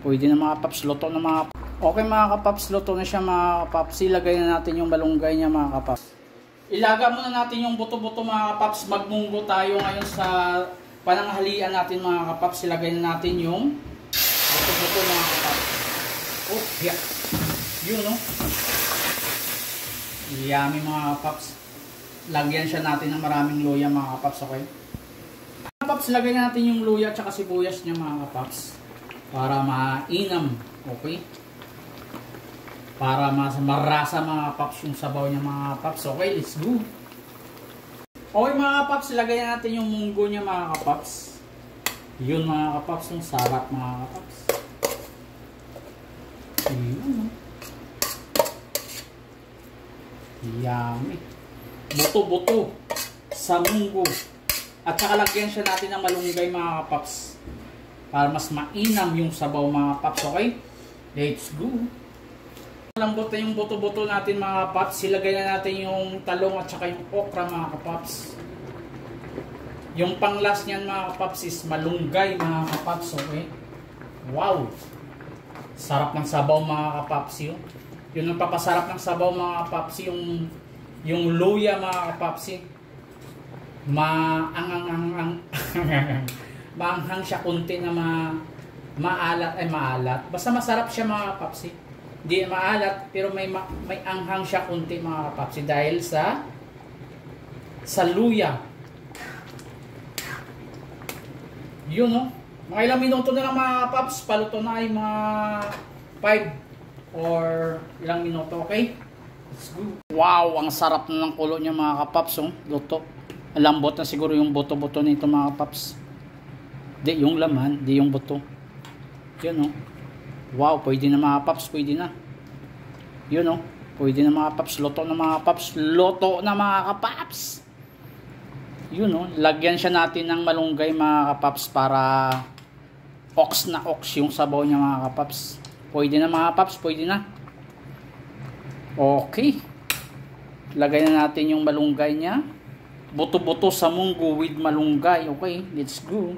Pwede na mga kapaps, luto na mga kapaps. Okay mga kapaps, luto na siya mga kapaps. Ilagay na natin yung malunggay niya mga kapaps. Ilaga muna natin yung buto-buto mga kapaps. Magmunggo tayo ngayon sa pananghalian natin mga kapaps. Ilagay na natin yung buto-buto mga kapaps. Oh, yeah. Yun, no? Yummy mga kapaps. Lagyan siya natin ng maraming luya mga kapaps, okay? Mga kapaps, lagay na natin yung luya at sibuyas niya mga kapaps. Para mainam, okay? Para marasa mga kapaps yung sabaw niya mga kapaps. Okay, let's go. Okay mga kapaps, lagay na natin yung munggo niya mga kapaps. Yun mga kapaps, yung sarap mga kapaps. Yun. Yummy. Buto-buto sa munggo. At saka lagyan siya natin ng malunggay mga kapaps. Para mas mainam yung sabaw mga kapaps, okay? Let's go. Lambot na yung buto-buto natin mga kapaps. Ilagay na natin yung talong at saka yung okra mga kapaps. Yung panglas niyan mga kapaps is malunggay mga kapaps, okay? Wow! Sarap ng sabaw mga kapaps yun. Yun ang papasarap ng sabaw mga kapaps, yung luya mga kapaps. Maanghang siya kunti na maalat. Basta masarap siya mga kapaps. Hindi maalat pero may anghang siya kunti mga kapaps dahil sa luya. Yun, no? Mga ilang minuto na lang mga kapaps. Paluto na ay mga 5 or ilang minuto, okay? Let's go. Wow, ang sarap na ng kulo niya mga kapaps, oh. Luto. Lambot na siguro yung buto-buto nito mga kapaps. Di yung laman, di yung buto. Yun, oh. Wow, pwede na mga kapaps, pwede na. Yun, oh. Pwede na mga kapaps, luto na mga kapaps. Luto na mga kapaps. Yun, oh. Lagyan siya natin ng malunggay mga kapaps para ox na ox yung sabaw niya mga kapaps. Pwede na mga kapaps, pwede na. Okay. Lagay na natin yung malunggay niya. Buto-buto sa munggo with malunggay. Okay, let's go.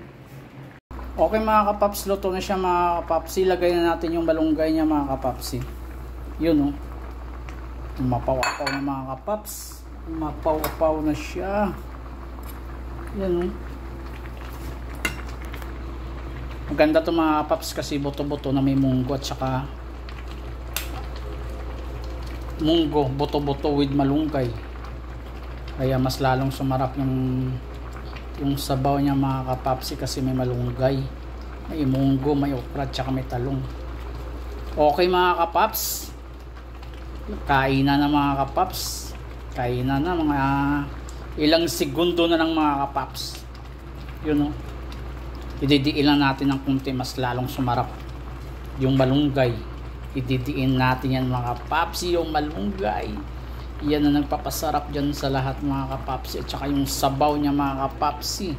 Okay mga kapaps, luto na siya mga kapaps. Ilagay na natin yung malunggay niya mga kapaps. Yun, oh. Mapaw-apaw na mga kapaps. Mapaw-apaw na siya. Yan, oh. Maganda to mga kapaps kasi buto-buto na may munggo at saka munggo, buto-buto with malunggay. Kaya mas lalong sumarap yung sabaw niya mga kapapsi kasi may malunggay, may munggo, may okra, tsaka may talong. Okay mga kapaps, kainan na mga kapaps. Kainan na mga ilang segundo na lang mga kapaps. Yun, o. Ididiin lang natin ng kunti, mas lalong sumarap yung malunggay. Ididiin natin yan mga kapapsi, yung malunggay. Yan na nagpapasarap dyan sa lahat mga kapapsi. At saka yung sabaw niya mga kapapsi.